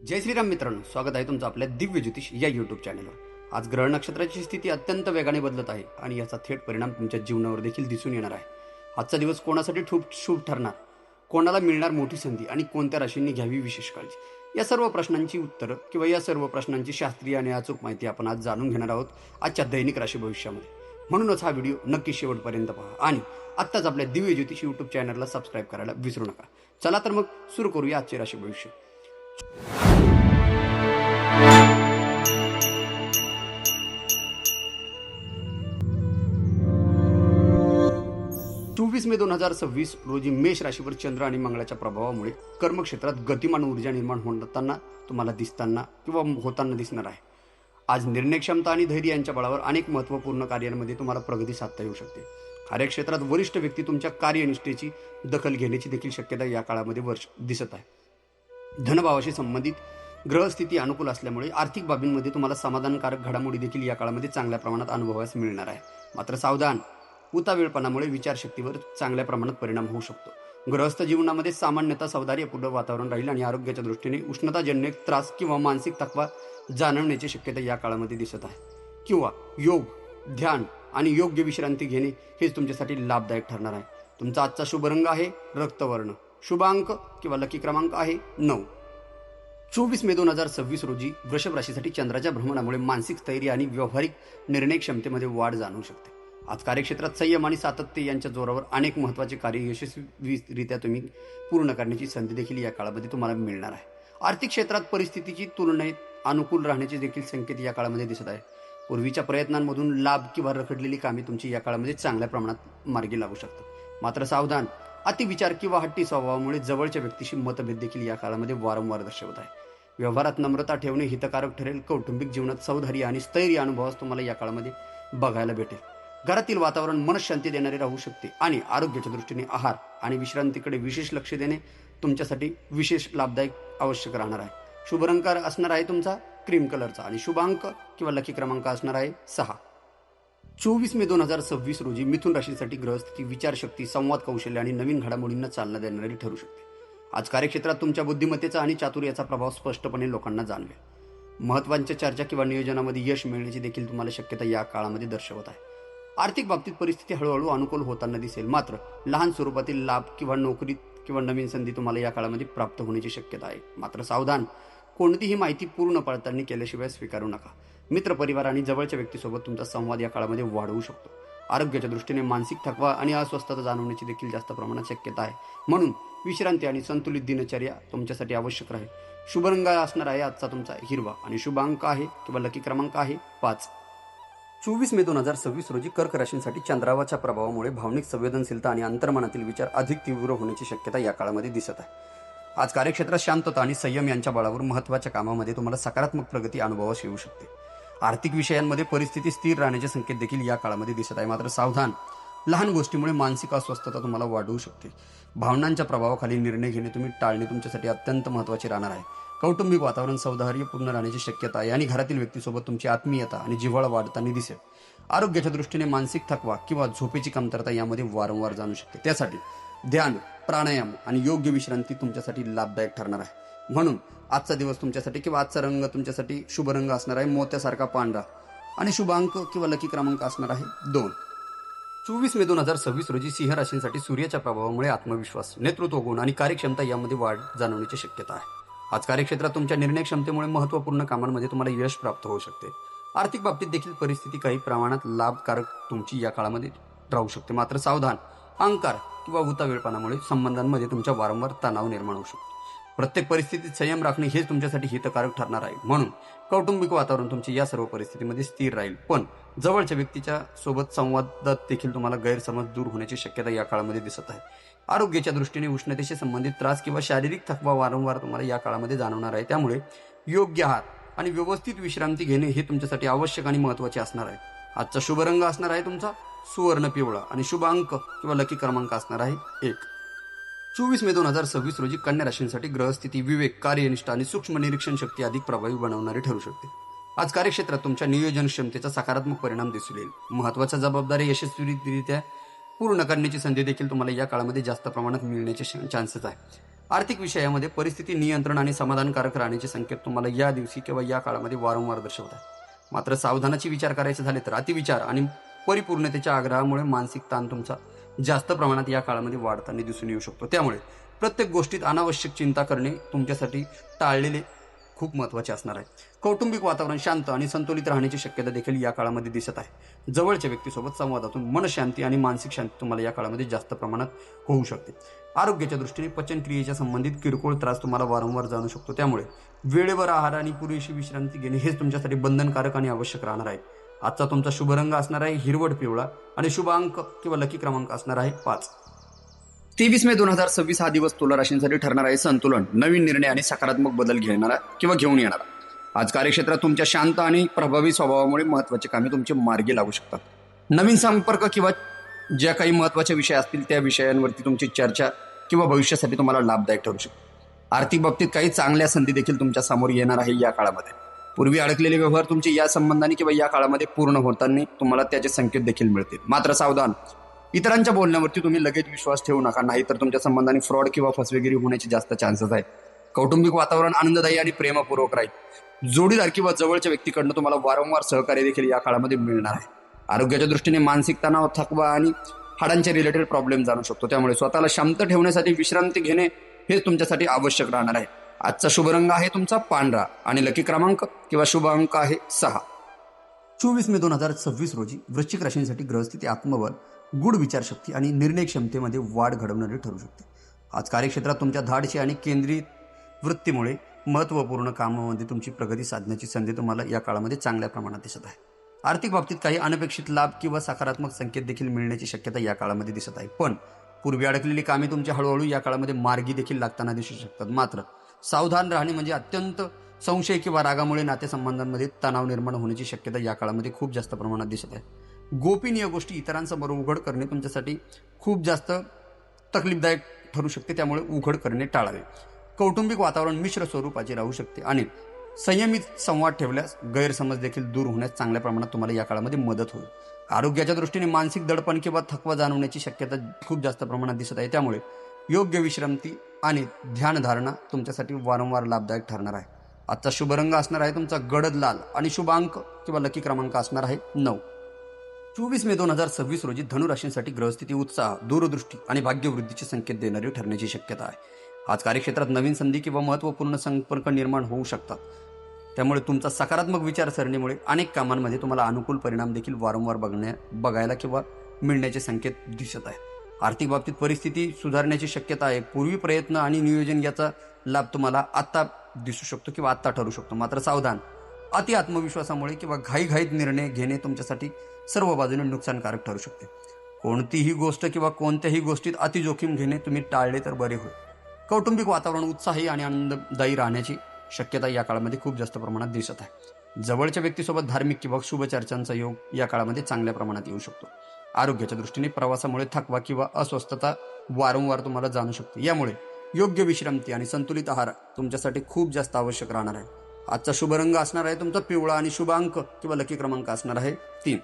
जय श्रीराम मित्रांनो, स्वागत आहे तुमचं आपल्या दिव्य ज्योतिष या यूट्यूब चॅनलवर। आज ग्रह नक्षत्राची स्थिती अत्यंत वेगाने बदलत आहे आणि याचा थेट परिणाम तुमच्या जीवनावर देखील दिसून येणार आहे। आजचा दिवस कोणासाठी शुभ ठरणार, कोणाला मिळणार मोठी संधी आणि कोणत्या राशींनी घ्यावी विशेष काळजी, या सर्व प्रश्नांची उत्तरं किंवा या सर्व प्रश्नांची शास्त्रीय आणि अचूक माहिती आपण आज जाणून घेणार आहोत आजच्या दैनिक राशी भविष्यामध्ये। म्हणूनच हा व्हिडिओ नक्की शेवटपर्यंत पहा आणि आत्ताच आपल्या दिव्य ज्योतिष यूट्यूब चॅनलला सबस्क्राईब करायला विसरू नका। चला तर मग सुरू करूया आजचे राशी भविष्य। 24 मे 2026 रोजी मेष राशीवर चंद्र आणि मंगळाच्या प्रभावामुळे कर्मक्षेत्रात गतिमान ऊर्जा निर्माण होताना तुम्हाला होताना दिसणार आहे। आज निर्णय क्षमता आणि धैर्य यांच्या बळावर अनेक महत्त्वपूर्ण कार्यांमध्ये तुम्हाला प्रगती साधता येऊ शकते। कार्यक्षेत्रात वरिष्ठ व्यक्ती तुमच्या कार्यनिष्ठेची दखल घेण्याची देखील शक्यता या काळामध्ये दिसत आहे। धनभावाशी संबंधित ग्रहस्थिती अनुकूल असल्यामुळे आर्थिक बाबींमध्ये तुम्हाला समाधानकारक घडामोडी देखील या काळामध्ये चांगल्या प्रमाणात अनुभवास मिळणार आहे। मात्र सावधान, उतावीळपणामुळे विचारशक्तीवर चांगल्या प्रमाणात परिणाम होऊ शकतो। गृहस्थ जीवनामध्ये सामान्यतः सावधानीपूर्ण वातावरण राहील आणि आरोग्याच्या दृष्टीने उष्णताजन्य त्रास किंवा मानसिक थकवा जाणवण्याची शक्यता या काळामध्ये दिसत आहे। किंवा योग, ध्यान आणि योग्य विश्रांती घेणे हेच तुमच्यासाठी लाभदायक ठरणार आहे। तुमचा आजचा शुभ रंग आहे रक्तवर्ण, शुभ अंक किंवा लकी क्रमांक आहे 9। 24 मे 2026 रोजी वृषभ राशीसाठी चंद्राच्या भ्रमणामुळे मानसिक स्थैर्य आणि व्यावहारिक निर्णय क्षमतेमध्ये वाढ जाणवू शकते। आज कार्यक्षेत्रात संयम आणि सातत्य यांच्या जोरावर अनेक महत्त्वाचे कार्य यशस्वीरित्या तुम्ही पूर्ण करण्याची संधी देखील या काळामध्ये तुम्हाला मिळणार आहे। आर्थिक क्षेत्रात परिस्थितीची तुलनेत अनुकूल राहण्याचे देखील संकेत या काळामध्ये दिसत आहे। पूर्वीच्या प्रयत्नांमधून लाभ किंवा रखडलेली कामे तुमची या काळामध्ये चांगल्या प्रमाणात मार्गी लागू शकतात। मात्र सावधान, अतिविचार किंवा हट्टी स्वभावामुळे जवळच्या व्यक्तीशी मतभेद देखील या काळामध्ये वारंवार दर्शवत आहे। व्यवहारात नम्रता ठेवणे हितकारक ठरेल। कौटुंबिक जीवनात सौधार्य आणि स्थैर्य अनुभवास तुम्हाला या काळामध्ये बघायला भेटेल। घरातील वातावरण मनशांती देणारे राहू शकते आणि आरोग्याच्या दृष्टीने आहार आणि विश्रांतीकडे विशेष लक्ष देणे तुमच्यासाठी विशेष लाभदायक आवश्यक राहणार आहे। शुभ रंग असणार आहे तुमचा क्रीम कलरचा आणि शुभ अंक किंवा लकी क्रमांक असणार आहे 6। 24 मे 2026 रोजी मिथुन राशीसाठी ग्रहस्थिती विचारशक्ती, संवाद कौशल्य आणि नवीन घडामोडींना चालना देणारी ठरू शकते। आज कार्यक्षेत्रात तुमच्या बुद्धिमत्तेचा आणि चातुर्याचा प्रभाव स्पष्टपणे लोकांना जाणवेल। महत्त्वाच्या चर्चा किंवा नियोजनामध्ये यश मिळण्याची देखील तुम्हाला शक्यता या काळामध्ये दर्शवत आहे। आर्थिक बाबतीत परिस्थिती हळूहळू अनुकूल होताना दिसेल। मात्र लहान स्वरूपातील लाभ किंवा नोकरीत किंवा नवीन संधी तुम्हाला या काळामध्ये प्राप्त होण्याची शक्यता आहे। मात्र सावधान, कोणतीही माहिती पूर्ण पडताळणी केल्याशिवाय स्वीकारू नका। मित्र, परिवार आणि जवळच्या व्यक्तीसोबत तुमचा संवाद या काळामध्ये वाढवू शकतो। आरोग्याच्या दृष्टीने मानसिक थकवा आणि अस्वस्थता जाणवण्याची देखील जास्त प्रमाणात शक्यता आहे। म्हणून विश्रांती आणि संतुलित दिनचर्या तुमच्यासाठी आवश्यक राहील। शुभ रंग असणार आहे आजचा तुमचा हिरवा आणि शुभ अंक आहे किंवा लकी क्रमांक आहे 5। 24 मे 2026 रोजी कर्क राशींसाठी चंद्राच्या प्रभावामुळे भावनिक संवेदनशीलता आणि अंतर्मनातील विचार अधिक तीव्र होण्याची शक्यता या काळामध्ये दिसत आहे। आज कार्यक्षेत्रात शांतता आणि संयम यांच्या बळावर महत्त्वाच्या कामामध्ये तुम्हाला सकारात्मक प्रगती अनुभवास येऊ शकते। आर्थिक विषयांमध्ये परिस्थिती स्थिर राहण्याचे संकेत देखील या काळामध्ये दिसत आहे। मात्र सावधान, लहान गोष्टीमुळे मानसिक अस्वस्थता तुम्हाला वाढवू शकते। भावनांच्या प्रभावाखाली निर्णय घेणे तुम्ही टाळणे तुमच्यासाठी अत्यंत महत्त्वाचे राहणार आहे। कौटुंबिक वातावरण सौहार्दपूर्ण राहण्याची शक्यता आहे आणि घरातील व्यक्तीसोबत तुमची आत्मीयता आणि जिव्हाळा वाढताना दिसेल। आरोग्याच्या दृष्टीने मानसिक थकवा किंवा झोपेची कमतरता यामध्ये वारंवार जाणू शकते। त्यासाठी ध्यान, प्राणायाम आणि योग्य विश्रांती तुमच्यासाठी लाभदायक ठरणार आहे। म्हणून आजचा दिवस तुमच्यासाठी किंवा आजचा रंग तुमच्यासाठी शुभ रंग असणार आहे मोत्यासारखा पांढरा आणि शुभ अंक किंवा लकी क्रमांक असणार आहे 2। 24 मे 2026 रोजी सिंह राशींसाठी सूर्याच्या प्रभावामुळे आत्मविश्वास, नेतृत्व गुण आणि कार्यक्षमता यामध्ये वाढ जाणवण्याची शक्यता आहे। आज कार्यक्षेत्रात तुमच्या निर्णय क्षमतेमुळे महत्त्वपूर्ण कामांमध्ये तुम्हाला यश प्राप्त होऊ शकते। आर्थिक बाबतीत देखील परिस्थिती काही प्रमाणात लाभकारक तुमची या काळामध्ये राहू शकते। मात्र सावधान, अहंकार किंवा उतावीळपणामुळे संबंधांमध्ये तुमच्या वारंवार तणाव निर्माण होऊ शकतो। प्रत्येक परिस्थितीत संयम राखणे हेच तुमच्यासाठी हितकारक ठरणार आहे। म्हणून कौटुंबिक वातावरण तुमचे या सर्व परिस्थितीमध्ये स्थिर राहील। पण जवळच्या व्यक्तीच्या सोबत संवादात देखील तुम्हाला गैरसमज दूर होण्याची शक्यता या काळामध्ये दिसत आहे। आरोग्याच्या दृष्टीने उष्णतेशी संबंधित त्रास किंवा शारीरिक थकवा वारंवार तुम्हाला या काळामध्ये जाणवणार आहे। त्यामुळे योग्य आहार आणि व्यवस्थित विश्रांती घेणे हे तुमच्यासाठी आवश्यक आणि महत्त्वाचे असणार आहे। आजचा शुभ रंग असणार आहे तुमचा सुवर्ण पिवळा आणि शुभ अंक किंवा लकी क्रमांक असणार आहे 1। 24 मे 2026 रोजी कन्या राशींसाठी ग्रहस्थिती विवेक, कार्यनिष्ठा आणि सूक्ष्म निरीक्षण शक्ती अधिक प्रभावी बनवणारी ठरू शकते। आज कार्यक्षेत्रात तुमच्या नियोजन क्षमतेचा सकारात्मक परिणाम दिसून येईल। महत्त्वाच्या जबाबदारी यशस्वीरित्या पूर्ण करण्याची संधी देखील तुम्हाला या काळामध्ये जास्त प्रमाणात मिळण्याचे चान्सेस आहे। आर्थिक विषयामध्ये परिस्थिती नियंत्रण आणि समाधानकारक राहण्याचे संकेत तुम्हाला या दिवशी किंवा या काळामध्ये वारंवार दर्शवत आहे. मात्र सावधानाची विचार करायचे झाले तर अतिविचार आणि परिपूर्णतेच्या आग्रहामुळे मानसिक ताण तुमचा जास्त प्रमाणात या काळामध्ये वाढताना दिसून येऊ शकतो. त्यामुळे प्रत्येक गोष्टीत अनावश्यक चिंता करणे तुमच्यासाठी टाळलेले खूप महत्त्वाचे असणार आहे. कौटुंबिक वातावरण शांत आणि संतुलित राहण्याची शक्यता देखील या काळामध्ये दिसत आहे. जवळच्या व्यक्तीसोबत संवादातून मनशांती आणि मानसिक शांती तुम्हाला या काळामध्ये जास्त प्रमाणात होऊ शकते. आरोग्याच्या दृष्टीने पचनक्रियेच्या संबंधित किरकोळ त्रास तुम्हाला वारंवार जाणू शकतो. त्यामुळे वेळेवर आहार आणि पुरेशी विश्रांती घेणे हेच तुमच्यासाठी बंधनकारक आणि आवश्यक राहणार आहे. आजचा तुमचा शुभ रंग असणार आहे हिरवट पिवळा आणि शुभ अंक किंवा लकी क्रमांक असणार आहे 5. 23 मे 2026 हा दिवस तुला राशींसाठी ठरणार आहे संतुलन, नवीन निर्णय आणि सकारात्मक बदल घेणारा किंवा घेऊन येणारा. आज कार्यक्षेत्रात तुमच्या शांत आणि प्रभावी स्वभावामुळे महत्त्वाची कामे तुमचे मार्गी लागू शकतात. नवीन संपर्क किंवा ज्या काही महत्त्वाचे विषय असतील त्या विषयांवरती तुमची चर्चा किंवा भविष्यासाठी तुम्हाला लाभदायक ठरू शकते. आर्थिक बाबतीत काही चांगल्या संधी देखील तुमच्या समोर येणार आहे या काळामध्ये. पूर्वी अडकलेले व्यवहार तुमचे या संबंधाने किंवा या काळामध्ये पूर्ण होताना तुम्हाला त्याचे संकेत देखील मिळतील. मात्र सावधान, इतरांच्या बोलण्यावरती तुम्ही लगेच विश्वास ठेवू नका, नाहीतर तुमच्या संबंधाने फ्रॉड किंवा फसवेगिरी होण्याचे जास्त चान्सेस आहेत. कौटुंबिक वातावरण आनंददायी आणि प्रेमपूर्वक राहील. जोडीदार किंवा जवळच्या व्यक्तीकडनं तुम्हाला वारंवार सहकार्य देखील या काळामध्ये मिळणार आहे. आरोग्याच्या दृष्टीने मानसिक तणाव, थकवा आणि हाडांचे रिलेटेड प्रॉब्लेम जाणू शकतो. त्यामुळे स्वतःला शांत ठेवण्यासाठी विश्रांती घेणे हेच तुमच्यासाठी आवश्यक राहणार आहे. आजचा शुभ रंग आहे तुमचा पांढरा आणि लकी क्रमांक किंवा शुभ अंक आहे 6. 24 मे 2026 रोजी वृश्चिक राशींसाठी ग्रहस्थिती आत्मबल, गूढ विचारशक्ती आणि निर्णय क्षमतेमध्ये वाढ घडवणारी ठरू शकते. आज कार्यक्षेत्रात तुमच्या धाडशी आणि केंद्रित वृत्तीमुळे महत्त्वपूर्ण कामामध्ये तुमची प्रगती साधण्याची संधी तुम्हाला या काळामध्ये चांगल्या प्रमाणात दिसत आहे. आर्थिक बाबतीत काही अनपेक्षित लाभ किंवा सकारात्मक संकेत देखील मिळण्याची शक्यता या काळामध्ये दिसत आहे. पण पूर्वी अडकलेली कामे तुमची हळूहळू या काळामध्ये मार्गी देखील लागताना दिसू शकतात. मात्र सावधान राहणे म्हणजे अत्यंत संशय किंवा रागामुळे नातेसंबंधांमध्ये तणाव निर्माण होण्याची शक्यता या काळामध्ये खूप जास्त प्रमाणात दिसत आहे. गोपनीय गोष्टी इतरांसमोर उघड करणे तुमच्यासाठी खूप जास्त तकलीफदायक ठरू शकते. त्यामुळे उघड करणे टाळावे. कौटुंबिक वातावरण मिश्र स्वरूपाचे राहू शकते आणि संयमित संवाद ठेवल्यास गैरसमज देखील दूर होण्यास चांगल्या प्रमाणात तुम्हाला या काळामध्ये मदत होईल. आरोग्याच्या दृष्टीने मानसिक दडपण किंवा थकवा जाणवण्याची शक्यता खूप जास्त प्रमाणात दिसत आहे. त्यामुळे योग्य विश्रांती आणि ध्यानधारणा तुमच्यासाठी वारंवार लाभदायक ठरणार आहे. आजचा शुभ रंग असणार आहे तुमचा गडद लाल आणि शुभ अंक किंवा लकी क्रमांक असणार आहे 9. 24 मे 2026 रोजी धनुराशींसाठी ग्रहस्थिती उत्साह, दूरदृष्टी आणि भाग्यवृद्धीचे संकेत देणारी ठरण्याची शक्यता आहे. आज कार्यक्षेत्रात नवीन संधी किंवा महत्त्वपूर्ण संपर्क निर्माण होऊ शकतात. त्यामुळे तुमचा सकारात्मक विचारसरणीमुळे अनेक कामांमध्ये तुम्हाला अनुकूल परिणाम देखील वारंवार बघायला किंवा मिळण्याचे संकेत दिसत आहे. आर्थिक बाबतीत परिस्थिती सुधारण्याची शक्यता आहे. पूर्वी प्रयत्न आणि नियोजन याचा लाभ तुम्हाला आत्ता दिसू शकतो किंवा आत्ता ठरू शकतो. मात्र सावधान, अति आत्मविश्वासामुळे किंवा घाईघाईत निर्णय घेणे तुमच्यासाठी सर्व बाजूने नुकसानकारक ठरू शकते. कोणतीही गोष्ट किंवा कोणत्याही गोष्टीत अति जोखीम घेणे तुम्ही टाळले तर बरे होईल. कौटुंबिक वातावरण उत्साही आणि आनंददायी राहण्याची शक्यता या काळामध्ये खूप जास्त प्रमाणात दिसत आहे. जवळच्या व्यक्तीसोबत धार्मिक किंवा शुभ चर्चांचा योग या काळामध्ये चांगल्या प्रमाणात येऊ शकतो. आरोग्याच्या दृष्टीने प्रवासामुळे थकवा किंवा अस्वस्थता वारंवार तुम्हाला जाणू शकते. यामुळे योग्य विश्रांती आणि संतुलित आहार तुमच्यासाठी खूप जास्त आवश्यक राहणार आहे. आजचा शुभ रंग असणार आहे तुमचा पिवळा आणि शुभ अंक किंवा लकी क्रमांक असणार आहे 3.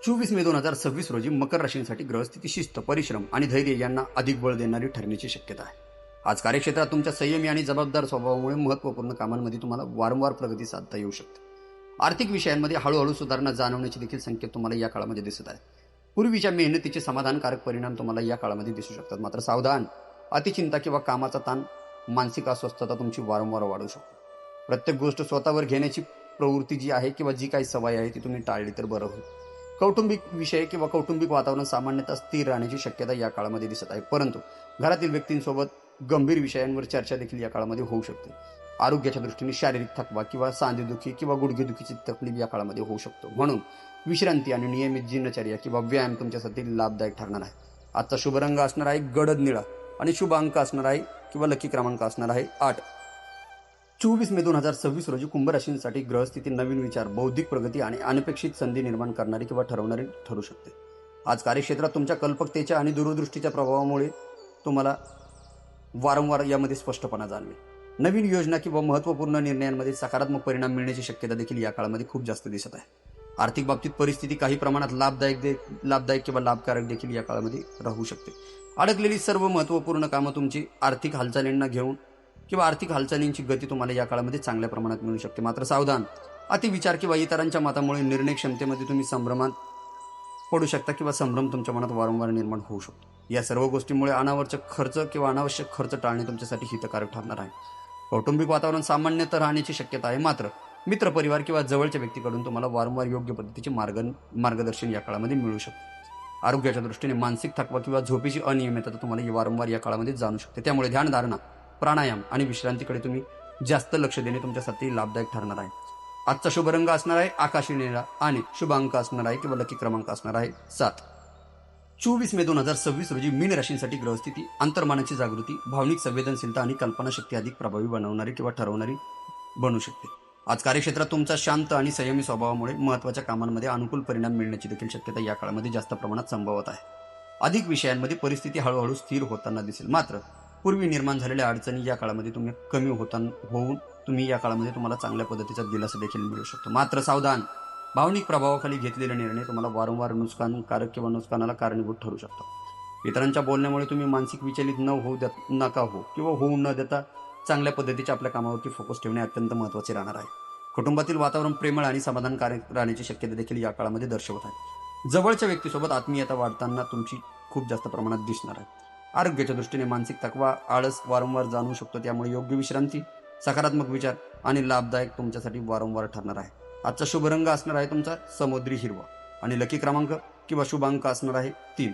24 मे 2026 रोजी मकर राशींसाठी ग्रहस्थिती शिस्त, परिश्रम आणि धैर्य यांना अधिक बळ देणारी ठरण्याची शक्यता आहे. आज कार्यक्षेत्रात तुमच्या संयमी आणि जबाबदार स्वभावामुळे महत्त्वपूर्ण कामांमध्ये तुम्हाला वारंवार प्रगती साधता येऊ शकते. आर्थिक विषयांमध्ये हळूहळू सुधारणा जाणवण्याचे देखील संकेत तुम्हाला या काळामध्ये दिसत आहे. पूर्वीच्या मेहनतीचे समाधानकारक परिणाम तुम्हाला या काळामध्ये दिसू शकतात. मात्र सावधान, अतिचिंता किंवा कामाचा ताण, मानसिक अस्वस्थता तुमची वारंवार वाढू शकतो. प्रत्येक गोष्ट स्वतःवर घेण्याची प्रवृत्ती जी आहे किंवा जी काही सवय आहे ती तुम्ही टाळली तर बरं होईल. कौटुंबिक विषय किंवा कौटुंबिक वातावरण सामान्यतः स्थिर राहण्याची शक्यता या काळामध्ये दिसत आहे. परंतु घरातील व्यक्तींसोबत गंभीर विषयांवर चर्चा देखील या काळामध्ये होऊ शकते. आरोग्याच्या दृष्टीने शारीरिक थकवा किंवा सांधेदुखी किंवा गुडघेदुखीची तकलीफ या काळामध्ये होऊ शकतो. म्हणून विश्रांती आणि नियमित दिनचर्या किंवा व्यायाम तुमच्यासाठी लाभदायक ठरणार आहे. आजचा शुभ रंग असणार आहे गडद निळा आणि शुभ अंक असणार आहे किंवा लकी क्रमांक असणार आहे 8. 24 मे 2026 रोजी कुंभ राशींसाठी ग्रहस्थिती नवीन विचार, बौद्धिक प्रगती आणि अनपेक्षित संधी निर्माण करणारी किंवा ठरवणारी ठरू शकते. आज कार्यक्षेत्रात तुमच्या कल्पकतेच्या आणि दूरदृष्टीच्या प्रभावामुळे तुम्हाला वारंवार यामध्ये स्पष्टपणा जाणवेल. नवीन योजना किंवा महत्त्वपूर्ण निर्णयांमध्ये सकारात्मक परिणाम मिळण्याची शक्यता देखील या काळामध्ये खूप जास्त दिसत आहे. आर्थिक बाबतीत परिस्थिती काही प्रमाणात लाभदायक किंवा लाभकारक देखील या काळामध्ये राहू शकते. अडकलेली सर्व महत्त्वपूर्ण कामं तुमची आर्थिक हालचालींना घेऊन किंवा आर्थिक हालचालींची गती तुम्हाला या काळामध्ये चांगल्या प्रमाणात मिळू शकते. मात्र सावधान, अतिविचार किंवा इतरांच्या मतामुळे निर्णय क्षमतेमध्ये तुम्ही संभ्रमात पडू शकता किंवा संभ्रम तुमच्या मनात वारंवार निर्माण होऊ शकतो. या सर्व गोष्टींमुळे अनावश्यक खर्च टाळणे तुमच्यासाठी हितकारक ठरणार आहे. कौटुंबिक वातावरण सामान्यतः राहण्याची शक्यता आहे. मात्र मित्रपरिवार किंवा जवळच्या व्यक्तीकडून तुम्हाला वारंवार योग्य पद्धतीचे मार्गदर्शन या काळामध्ये मिळू शकते. आरोग्याच्या दृष्टीने मानसिक थकवा किंवा झोपेची अनियमितता तुम्हाला वारंवार या काळामध्ये जाणू शकते. त्यामुळे ध्यानधारणा, प्राणायाम आणि विश्रांतीकडे तुम्ही जास्त लक्ष देणे तुमच्यासाठी लाभदायक ठरणार आहे. आजचा शुभ रंग असणार आहे आकाशी निळा आणि शुभ अंक असणार आहे किंवा लकी क्रमांक असणार आहे 7. 24 मे 2026 रोजी मीन राशींसाठी ग्रहस्थिती अंतर्मनाची जागृती, भावनिक संवेदनशीलता आणि कल्पनाशक्ती अधिक प्रभावी बनवणारी किंवा ठरवणारी बनू शकते. आज कार्यक्षेत्रात तुमचा शांत आणि संयमी स्वभावामुळे महत्त्वाच्या कामांमध्ये अनुकूल परिणाम मिळण्याची देखील शक्यता या काळामध्ये जास्त प्रमाणात संभवत आहे. अधिक विषयांमध्ये परिस्थिती हळूहळू स्थिर होताना दिसेल. मात्र पूर्वी निर्माण झालेल्या अडचणी या काळामध्ये होऊन तुम्ही या काळामध्ये तुम्हाला चांगल्या पद्धतीचा दिलासा देखील मिळू शकतो. मात्र सावधान, भावनिक प्रभावाखाली घेतलेले निर्णय तुम्हाला वारंवार नुकसानकारक किंवा नुकसानाला कारणीभूत ठरू शकतात. इतरांच्या बोलण्यामुळे तुम्ही मानसिक विचलित होऊ न देता चांगल्या पद्धतीच्या आपल्या कामावरती फोकस ठेवणे अत्यंत महत्त्वाचे राहणार आहे. कुटुंबातील वातावरण प्रेमळ आणि समाधानकारक राहण्याची शक्यता देखील या काळामध्ये दर्शवत आहे. जवळच्या व्यक्तीसोबत आत्मीयता वाढताना तुमची खूप जास्त प्रमाणात दिसणार आहे. आरोग्याच्या दृष्टीने मानसिक थकवा, आळस वारंवार जाणवू शकतो. त्यामुळे योग्य विश्रांती, सकारात्मक विचार आणि लाभदायक तुमच्यासाठी वारंवार ठरणार आहे. आजचा शुभ रंग असणार आहे तुमचा समुद्री हिरवा आणि लकी क्रमांक किंवा शुभ अंक असणार आहे 3.